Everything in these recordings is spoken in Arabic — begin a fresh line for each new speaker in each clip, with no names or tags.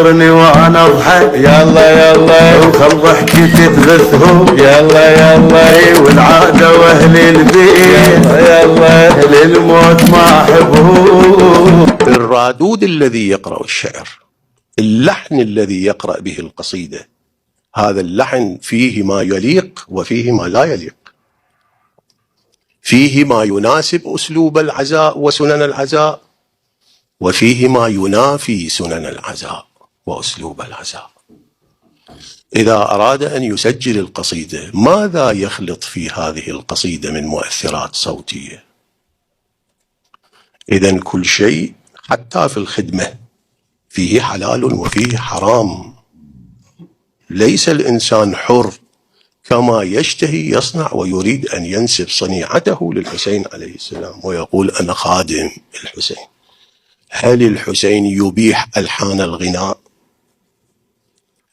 صورني وانا اضحك يلا يلا، وخل ضحكتي تغثهم يلا يلا، والعادة واهل البيت يلا يلا، للموت ما احبهم.
الرادود الذي يقرأ الشعر، اللحن الذي يقرأ به القصيدة، هذا اللحن فيه ما يليق وفيه ما لا يليق، فيه ما يناسب أسلوب العزاء وسنن العزاء، وفيه ما ينافي سنن العزاء وأسلوب العزاء. إذا أراد أن يسجل القصيدة ماذا يخلط في هذه القصيدة من مؤثرات صوتية؟ إذن كل شيء حتى في الخدمة فيه حلال وفيه حرام. ليس الإنسان حر كما يشتهي يصنع ويريد أن ينسب صنيعته للحسين عليه السلام ويقول أنا خادم الحسين. هل الحسين يبيح ألحان الغناء؟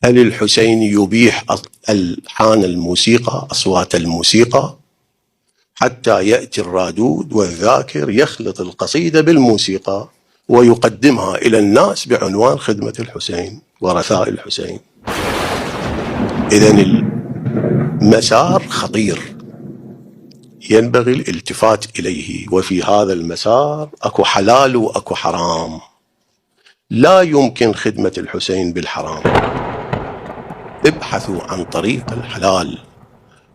هل الحسين يبيح ألحان الموسيقى، أصوات الموسيقى؟ حتى يأتي الرادود والذاكر يخلط القصيدة بالموسيقى ويقدمها إلى الناس بعنوان خدمة الحسين ورثاء الحسين. إذن المسار خطير ينبغي الالتفات إليه، وفي هذا المسار أكو حلال وأكو حرام. لا يمكن خدمة الحسين بالحرام. ابحثوا عن طريق الحلال،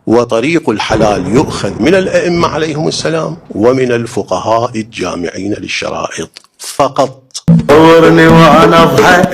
وطريق الحلال يؤخذ من الأئمة عليهم السلام ومن الفقهاء الجامعين للشرائط فقط.
صورني وانا اضحك